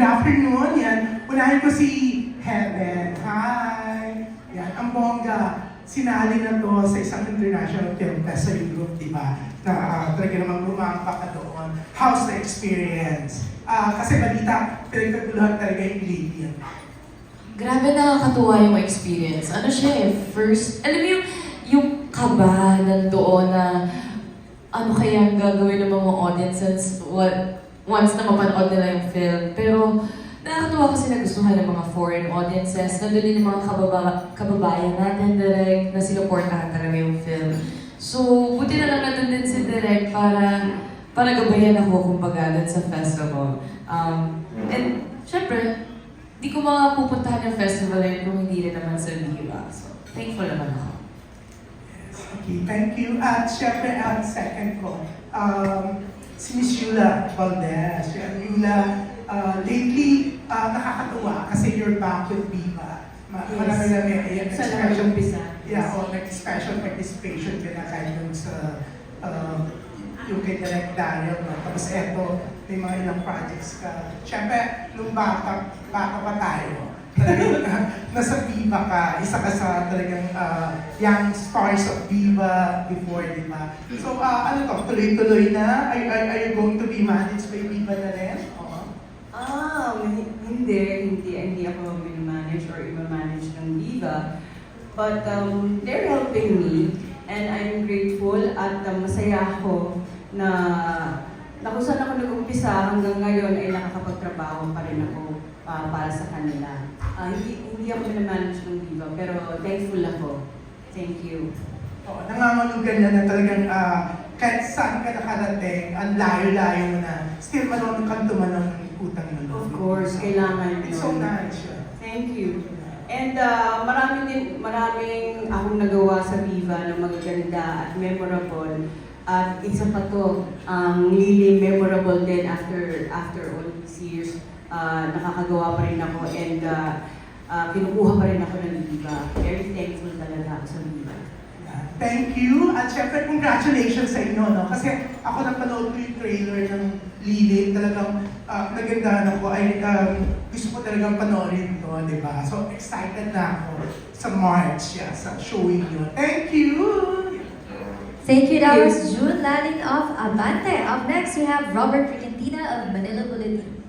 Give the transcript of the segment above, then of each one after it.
afternoon. Yan. Unahin ko si Heaven. Hi! Yan. Ang bongga. Sinali na to sa isang international film fest sa Europe, di ba? Na talaga namang lumampak ka doon. How's the experience? Kasi balita, pinagkaguluhan talaga yung Lilian. Grabe, nakakatuwa yung experience. Ano siya eh, first, alam mo yung kaba nandoon na ano kaya ang gagawin ng mga audiences once na mapanood nila yung film. Pero nakakatuwa kasi nagustuhan ng mga foreign audiences. Nandun din yung mga kababayan natin direct na sinuportahan talaga yung film. So, buti na lang nandun din si Direk para gabayan ako kumbaga dun sa festival. And syempre, di ko mapupuntahan yung festival na yun kung hindi rin naman sa Viva. So, thankful naman ako. Okay, thank you. At syempre, ang second ko, si Miss Yula Valdez. Yula, lately, nakakatuwa kasi you're back with Viva. Marami na may Sa umpisa. Yeah, o nag-special participation ka na kahit yung sa yung kay Direct Daniel. No? Tapos eto, may mga ilang projects ka. Siyempre, nung bata pa tayo, nasa Viva ka, isa ka sa talagang young stars of Viva before, di ba? So, ano to, tuloy-tuloy na? Are you going to be managed by Viva na rin? Hindi ako manage or i-manage ng Viva. But they're helping me and I'm grateful at masaya ako na kung saan ako nag-umpisa hanggang ngayon ay nakakapagtrabaho pa rin ako para sa kanila. Hindi ako manage ng Viva pero thankful ako. Thank you. Nangangulugan na talagang kahit saan ka nakarating, ang layo-layo mo na, still marunong kang tumanong ng utang na loob. Of course, kailangan It's so nice. Thank you. And maraming akong nagawa sa Viva na magaganda at memorable. At isa pa to, really memorable din after all these years. Nakakagawa pa rin ako and kinukuha pa rin ako ng Viva. Very thankful talaga ako sa Viva. Thank you. At syempre, congratulations sa inyo. No? Kasi ako napanood ko yung trailer ng Lilith. Talagang nagandahan ako. Gusto ko talagang panoorin to, di ba? So, excited na ako sa March, sa showing nyo. Thank you! Thank you. That was June Lalin of Abante. Up next, we have Robert Ricantina of Manila Bulletin.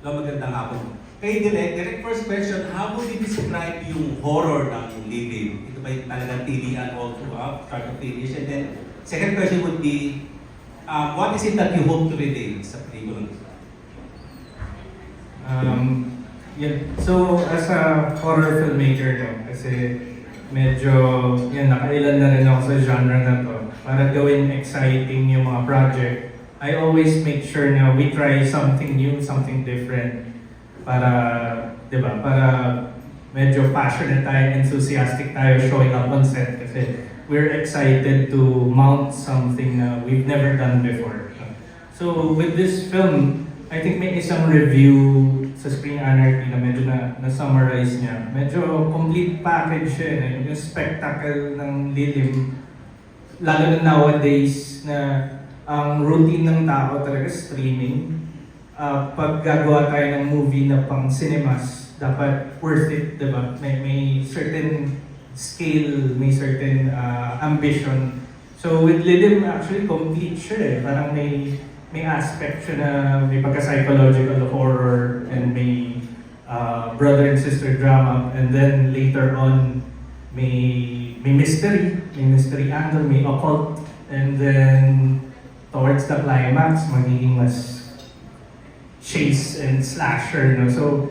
Hello, magandang hapon. Kay Direk, first question, how would you describe yung horror ng Lilith? Ito ba yung talagang TDR all throughout, start of finish? And then, second question would be, what is it that you hope to reveal sa pelikula? So, as a horror filmmaker, no, kasi medyo, nakailan na rin ako sa genre na to. Para gawin exciting yung mga project, I always make sure na we try something new, something different. Para, di ba, para medyo passionate tayo, enthusiastic tayo showing up on set kasi we're excited to mount something na we've never done before. So with this film, I think may isang review sa Screen Anarchy na medyo na-summarize niya. Medyo complete package siya, yung spectacle ng Lilim. Lalo na nowadays na ang routine ng tao talaga streaming. Pag gagawa tayo ng movie na pang cinemas, dapat worth it, diba? May certain scale, may certain ambition. So with Lilim, actually complete siya eh. Parang may aspect siya na may pagka-psychological horror and may brother and sister drama. And then later on, may mystery angle, may occult. And then towards the climax, magiging mas chase and slasher, no? So,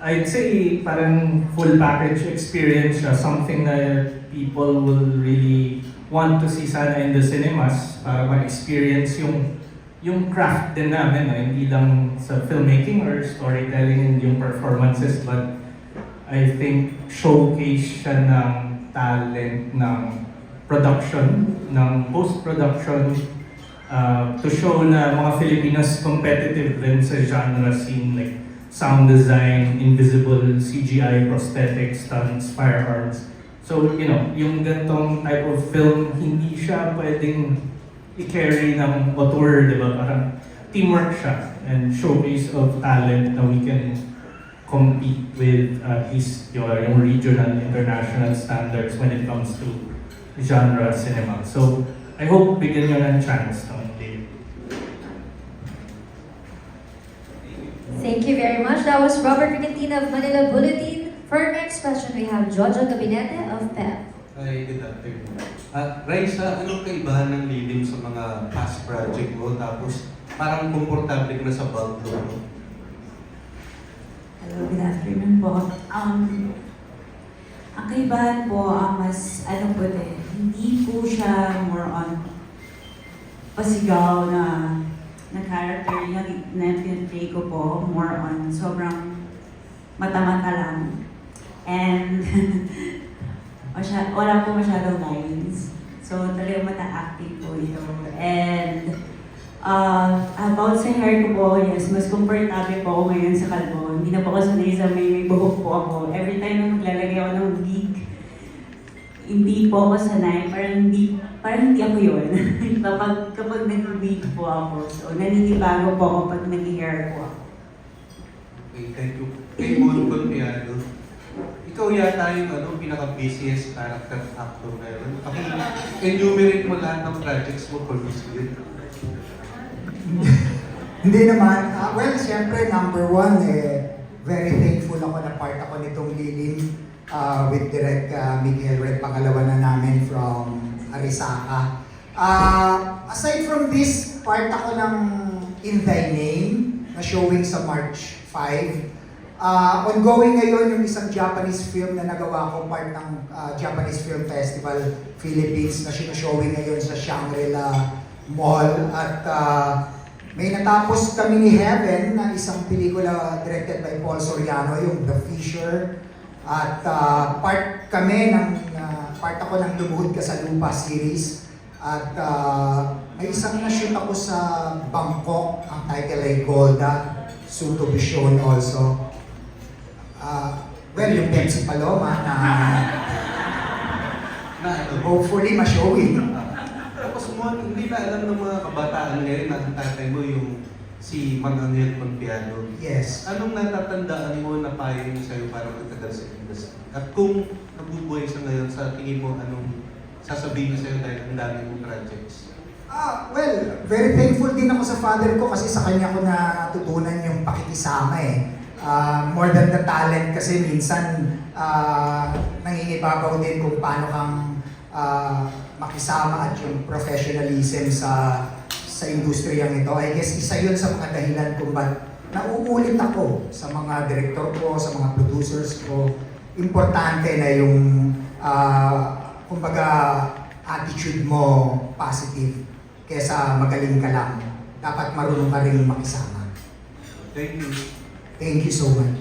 I'd say parang full package experience siya, something that people will really want to see sana in the cinemas para ma-experience yung craft din namin, no? Hindi lang sa filmmaking or storytelling and yung performances, but I think showcase siya ng talent ng production, ng post-production, to show na mga Filipinos competitive rin sa genre scene like sound design, invisible CGI, prosthetics, stunts, firearms. So, yung ganitong type of film, hindi siya pwedeng i-carry ng auteur, di ba? Parang teamwork siya. and showcase of talent na we can compete with at least yung regional, international standards when it comes to genre cinema. So, I hope bigyan nyo ng chance ng day. Thank you very much. That was Robert Regentina of Manila Bulletin. For our next question, we have Jojo Gabinete of PEP. Hi, good afternoon. Raisa, anong kaibahan ng lilim sa mga past project mo? Tapos parang komportable ka na sa bag mo? Hello, good afternoon po. Ang kaibahan po, mas ano po din, hindi po siya more on pasigaw na character na pinag-play ko po, more on sobrang mata-mata lang. And wala po masyadong lines. So talagang mata-acting po ito. And about sa hair ko po, yes, mas comfortable po ako ngayon sa kalbo. Hindi na po ako sanay sa may buhok po ako. Every time na maglalagay ako ng wig, hindi po ako sanay. Parang hindi ako yun. kapag nag-wig po ako. So naninibago po ako pag nag-hair po ako. Okay, thank you. Kay Mon Confiado, ikaw yata yung pinaka-busiest character actor meron. Enumerate mo lahat ng projects mo for this year. Hindi naman. Well, siyempre, number one, very thankful ako na part ako nitong Lilim with Direk Miguel Red, pangalawa na namin from Arisaka. Aside from this, part ako ng In Thy Name, na showing sa March 5. Ongoing ngayon yung isang Japanese film na nagawa ko, part ng Japanese Film Festival Philippines na sinashowing ngayon sa Shangri-La Mall. At may natapos kami ni Heaven na isang pelikula directed by Paul Soriano, yung The Fisher. At part ako ng Lumuhod Ka sa Lupa series. At may isang na-shoot ako sa Bangkok, ang title ay Golda, soon to be shown also. Well, yung Pepsi Paloma na hopefully ma-showing. Tapos mo, hindi na alam ng mga kabataan ngayon na ang tatay mo yung si Mang Angel Confiado. Yes. Anong natatandaan mo na payo niyo sa'yo para magtagal sa industry? At kung nabubuhay sa ngayon, sa tingin mo anong sasabihin niyo sa'yo dahil ang dami mong projects? Well, very thankful din ako sa father ko kasi sa kanya ko natutunan yung pakikisama more than the talent kasi minsan nangingibabaw din kung paano kang makisama at yung professionalism sa industriyang ito. I guess isa yun sa mga dahilan kung ba't nauulit ako sa mga director ko, sa mga producers ko. Importante na yung kumbaga attitude mo positive kesa magaling ka lang. Dapat marunong ka rin makisama. Thank you. Thank you so much.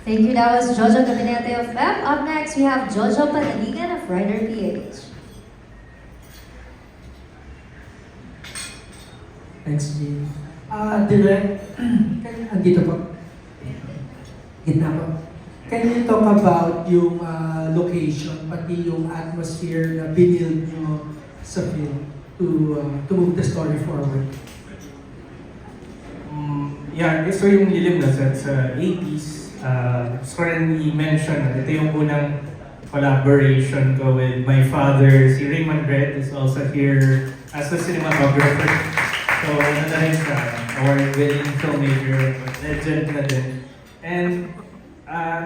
Thank you. That was Jojo Gabinete of PEP. Up next, we have Jojo Panaligan of Rider PH. Thanks, G. Direk, dito po. Gitna po. Can you talk about yung location, pati yung atmosphere na binild nyo sa film to move the story forward? Yeah, so yung Lilim na set sa 80s, gusto ko rin i-mention, ito yung unang collaboration ko with my father. Si Raymond Red is also here as a cinematographer. So, ano na rin siya, award-winning filmmaker, legend na din. And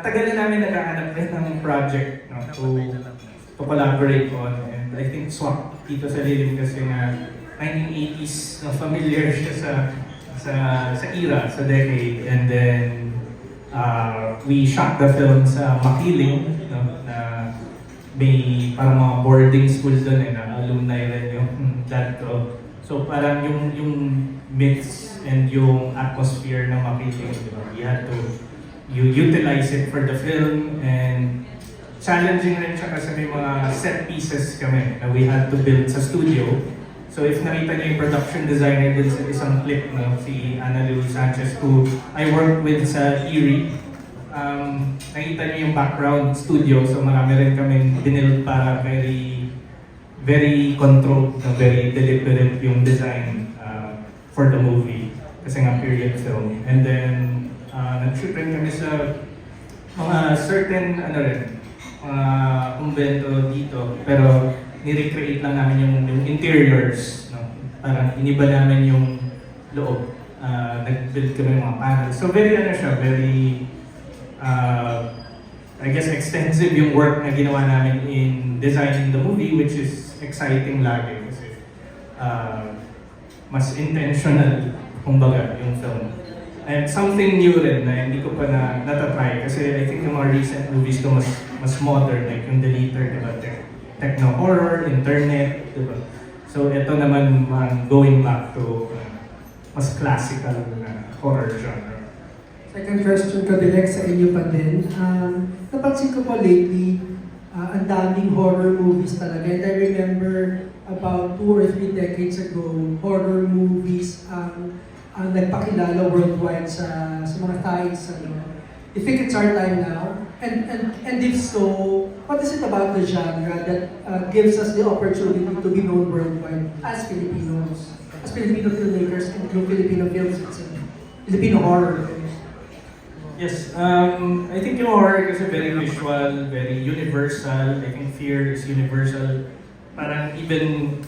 tagal na namin naghahanap rin ng project to collaborate on. And I think swak dito sa Lilim kasi na 1980s, familiar siya sa era, sa decade. And then, we shot the film sa Makiling, na may parang mga boarding school doon, na alumni rin yung dad ko. So parang yung mix and yung atmosphere ng Makiling, we had to utilize it for the film. And challenging rin siya kasi may mga set pieces kami na we had to build sa studio. So if nakita niyo yung production designer dun sa isang clip, si Ana Luis Sanchez, who I worked with sa Erie, nakita niyo yung background studio, so marami rin kaming binild para very controlled, very deliberate yung design for the movie. kasi nga period film. And then, nag-shoot rin kami sa mga certain, kumbento dito, pero ni-recreate lang namin yung interiors, no? Parang iniba namin yung loob. Nag-build kami ng mga panels. So very very I guess extensive yung work na ginawa namin in designing the movie, which is exciting lagi kasi mas intentional, kumbaga, yung film. And something new rin na hindi ko pa natatry kasi I think yung mga recent movies ko mas modern, like yung The Later, diba? Techno-horror, internet, diba? So ito naman going back to mas classical na horror genre. Second question ko direct sa inyo pa din. Napansin ko po lately, ang daming horror movies talaga. And I remember about 2 or 3 decades ago, horror movies ang nagpakilala worldwide sa mga Thais. You think it's our time now? And if so, what is it about the genre that gives us the opportunity to be known worldwide as Filipinos, as Filipino filmmakers and Filipino films itself, Filipino horror? Yes, I think yung horror kasi very visual, very universal. I think fear is universal. Parang even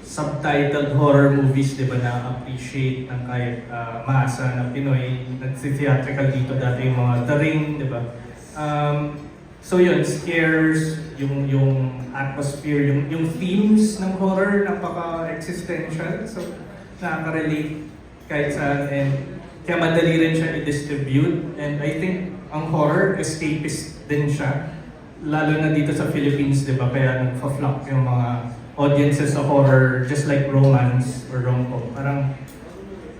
subtitled horror movies, di ba, na-appreciate ng kahit masa ng Pinoy. Nag-theatrical dito dati yung mga The Ring, di ba? So yun, scares, yung atmosphere, yung themes ng horror, napaka-existential. So nakaka-relate kahit saan. And kaya madali rin siya i-distribute. And I think ang horror, escapist din siya. Lalo na dito sa Philippines, di ba? Kaya nagpa-flock yung mga audiences sa horror, just like romance or rom-com. Parang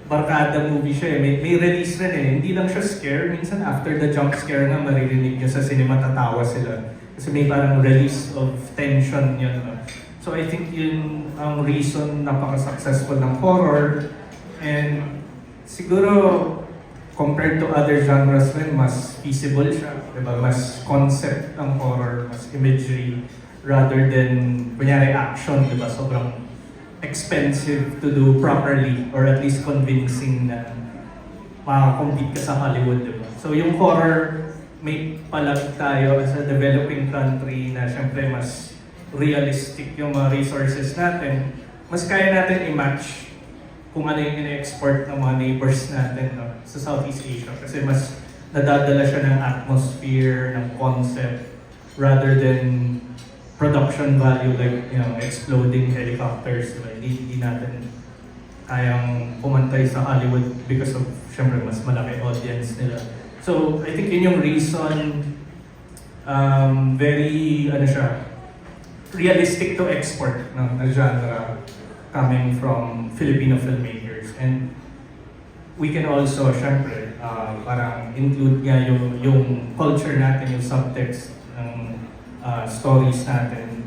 barkada movie siya eh. May release rin eh. Hindi lang siya scare. Minsan after the jump scare na maririnig nyo sa cinema, tatawa sila. Kasi may parang release of tension yun. No? So I think yun ang reason napaka-successful ng horror. And siguro, compared to other genres rin, mas feasible siya. Diba? Mas concept ng horror, mas imagery, rather than, kunyari, action, diba? Sobrang expensive to do properly, or at least convincing na makakompete ka sa Hollywood, diba? So yung horror, may palag tayo as a developing country na syempre mas realistic yung mga resources natin. Mas kaya natin i-match kung ano yung ina-export ng mga neighbors natin, no, sa Southeast Asia. Kasi mas nadadala siya ng atmosphere, ng concept, rather than production value like, you know, exploding helicopters. Diba? Hindi natin kayang pumantay sa Hollywood because of, syempre, mas malaki audience nila. So, I think yun yung reason, very, realistic to export, no, na genre coming from Filipino filmmakers. And we can also, syempre, parang include nga yung culture natin, yung subtext ng stories natin,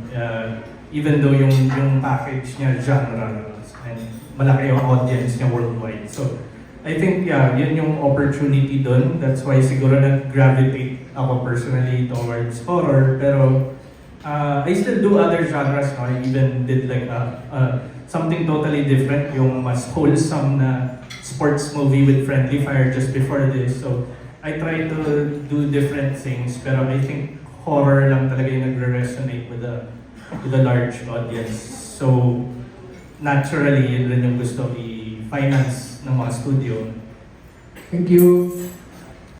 even though yung package niya genre, and malaki yung audience niya worldwide. So, I think, yeah, yun yung opportunity dun. That's why siguro nag-gravitate ako personally towards horror. Pero, I still do other genres, no? I even did like something totally different, yung mas wholesome na sports movie with Friendly Fire just before this. So, I try to do different things, pero I think horror lang talaga yung nagre-resonate with a large audience. So, naturally, yun rin yung gusto i-finance ng mga studio. Thank you.